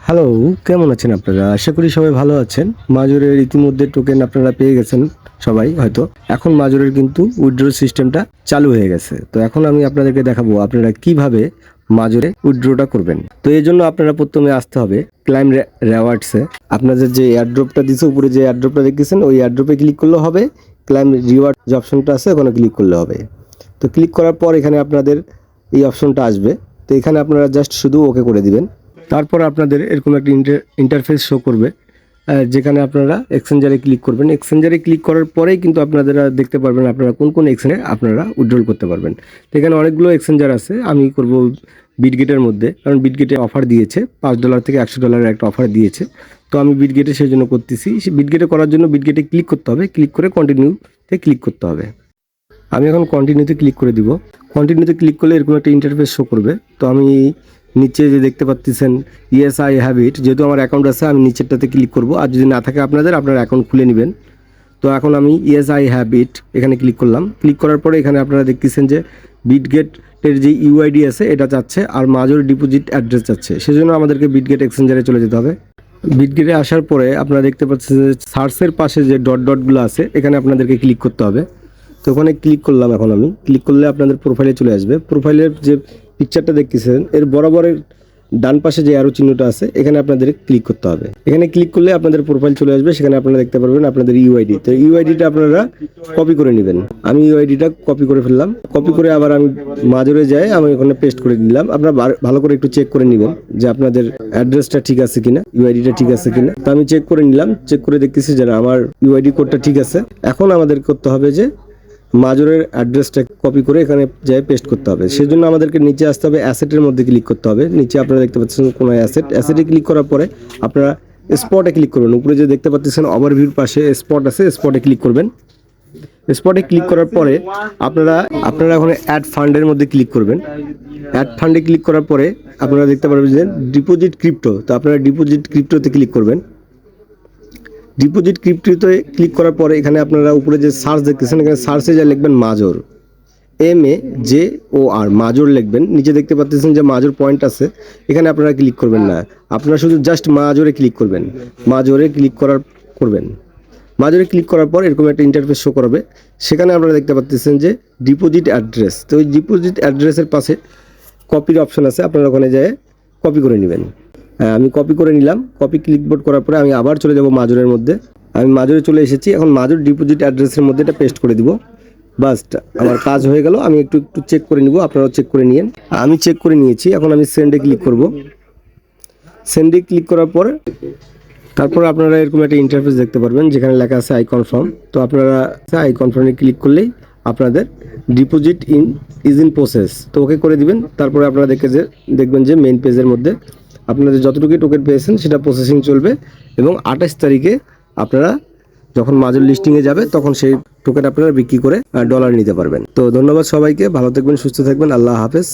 Hello, কেমন আছেন আপনারা? আশা করি সবাই ভালো আছেন। মাজুরের ইতিমধ্যে টোকেন আপনারা পেয়ে গেছেন সবাই হয়তো। এখন মাজুরের কিন্তু উইথড্র সিস্টেমটা চালু হয়ে গেছে। তো এখন আমি আপনাদেরকে দেখাবো আপনারা কিভাবে মাজুরে উইথড্রটা করবেন। তো এর জন্য আপনারা প্রথমে আসতে হবে ক্লাইম রেওয়ার্ডসে। আপনাদের যে এয়ারড্রপটা দিছে, উপরে যে এয়ারড্রপটা দেখতেছেন ওই এয়ারড্রপে ক্লিক করলে হবে। ক্লাইম রিওয়ার্ড যে অপশনটা আছে ওখানে ক্লিক করলে হবে। তো ক্লিক করার পর এখানে আপনাদের এই অপশনটা আসবে। তো এখানে আপনারা জাস্ট শুধু ওকে করে দিবেন। তারপর আপনাদের এরকম একটা ইন্টারফেস শো করবে, যেখানে আপনারা এক্সচেঞ্জারে ক্লিক করবেন। এক্সচেঞ্জারে ক্লিক করার পরেই কিন্তু আপনারা দেখতে পারবেন আপনারা কোন কোন এক্সচেঞ্জে আপনারা উইথড্রল করতে পারবেন। তো এখানে অনেকগুলো এক্সচেঞ্জার আছে। আমি করব বিটগেটের মধ্যে, কারণ বিটগেটে অফার দিয়েছে $5 থেকে $100 একটা অফার দিয়েছে। তো আমি বিটগেটে সেই জন্য করতেছি। বিটগেটে করার জন্য বিটগেটে ক্লিক করতে হবে, ক্লিক করে কন্টিনিউতে ক্লিক করতে হবে। আমি এখন কন্টিনিউতে ক্লিক করে দিব। কন্টিনিউতে ক্লিক করলে এরকম একটা ইন্টারফেস শো করবে। তো আমি নিচে যে দেখতে পাচ্ছেন ইয়েস আই হ্যাভ ইট, যেহেতু আমার অ্যাকাউন্ট আছে আমি নিচেরটাতে ক্লিক করব। আর যদি না থাকে আপনার অ্যাকাউন্ট খুলে নেবেন। তো এখন আমি ইয়েস আই হ্যাভ ইট এখানে ক্লিক করলাম। ক্লিক করার পরে এখানে আপনারা দেখতেছেন যে বিটগেটের যে ইউআইডি আছে এটা চাচ্ছে, আর মাজুর ডিপোজিট অ্যাড্রেস চাচ্ছে। সেজন্য আমাদেরকে বিটগেট এক্সচেঞ্জারে চলে যেতে হবে। বিটগেটে আসার পরে আপনারা দেখতে পাচ্ছেন যে সার্চের পাশে যে ডটগুলো আছে এখানে আপনাদেরকে ক্লিক করতে হবে। তো ওখানে ক্লিক করলাম। এখন আমি ক্লিক করলে আপনাদের প্রোফাইলে চলে আসবে। প্রোফাইলের যে পিকচারটা দেখতেছেন এর বরাবরের ডান পাশে যে আরো চিহ্নটা আছে এখানে আপনাদের ক্লিক করতে হবে। এখানে ক্লিক করলে আপনাদের প্রোফাইল চলে আসবে। সেখানে আপনারা দেখতে পারবেন আপনাদের ইউআইডি। তো ইউআইডিটা আপনারা কপি করে নেবেন। আমি ইউআইডিটা কপি করে ফেললাম। কপি করে আবার আমি মাজুরে যাই, আমি ওখানে পেস্ট করে দিলাম। আপনারা ভালো করে একটু চেক করে নেবেন যে আপনাদের অ্যাড্রেসটা ঠিক আছে কিনা, ইউআইডিটা ঠিক আছে কিনা। তো আমি চেক করে নিলাম। চেক করে দেখতেছি যে আমার ইউআইডি কোডটা ঠিক আছে। এখন আমাদের করতে হবে যে মাজুরের অ্যাড্রেসটা কপি করে এখানে যাই পেস্ট করতে হবে। সেজন্য আমাদেরকে নিচে আসতে হবে, অ্যাসেটের মধ্যে ক্লিক করতে হবে। নিচে আপনারা দেখতে পাচ্ছেন কোনো অ্যাসেটে ক্লিক করার পরে আপনারা স্পটে ক্লিক করবেন। উপরে যে দেখতে পাচ্ছেন ওভারভিউর পাশে স্পট আছে, স্পটে ক্লিক করবেন। স্পটে ক্লিক করার পরে আপনারা এখন অ্যাড ফান্ডের মধ্যে ক্লিক করবেন। অ্যাড ফান্ডে ক্লিক করার পরে আপনারা দেখতে পারবেন যে ডিপোজিট ক্রিপ্টো। তো আপনারা ডিপোজিট ক্রিপ্টোতে ক্লিক করবেন। ডিপোজিট ক্রিপ্টোতে ক্লিক করার পরে এখানে আপনারা উপরে যে সার্চ দেখতেছেন এখানে সার্চে যা লিখবেন মাজর, MAJOR মাজর লিখবেন। নিচে দেখতে পাচ্ছেন যে মাজর পয়েন্ট আছে, এখানে আপনারা ক্লিক করবেন না। আপনারা শুধু জাস্ট মাজরে ক্লিক করবেন। মাজরে ক্লিক করবেন। মাজরে ক্লিক করার পর এরকম একটা ইন্টারফেস শো করবে। সেখানে আপনারা দেখতে পাচ্ছেন যে ডিপোজিট অ্যাড্রেস। তো ওই ডিপোজিট অ্যাড্রেসের পাশে কপির অপশন আছে, আপনারা ওখানে যেয়ে কপি করে নেবেন। আমি কপি করে নিলাম। কপি ক্লিকবোর্ড করার পরে আমি আবার চলে যাব মাজরের মধ্যে। আমি মাজরে চলে এসেছি। এখন মাজর ডিপোজিট অ্যাড্রেসের মধ্যে এটা পেস্ট করে দিব। বাস, আমার কাজ হয়ে গেল। আমি একটু চেক করে নিব, আপনারাও চেক করে নিন। আমি চেক করে নিয়েছি। এখন আমি সেন্ডে ক্লিক করব। সেন্ডে ক্লিক করার পর তারপর আপনারা এরকম একটা ইন্টারফেস দেখতে পারবেন যেখানে লেখা আছে আই কনফার্ম। তো আপনারা আই কনফার্মে ক্লিক করলেই আপনাদের ডিপোজিট ইজ ইন প্রসেস। তো ওকে করে দিবেন। তারপরে আপনারা দেখবেন যে মেইন পেজের মধ্যে আপনাদের যতটুকু টোকেন পেয়েছেন সেটা প্রসেসিং চলবে এবং 28 তারিখে আপনারা যখন মাজর লিস্টিংয়ে যাবে তখন সেই টোকেন আপনারা বিক্রি করে ডলার নিতে পারবেন। তো ধন্যবাদ সবাইকে, ভালো থাকবেন, সুস্থ থাকবেন, আল্লাহ হাফেজ।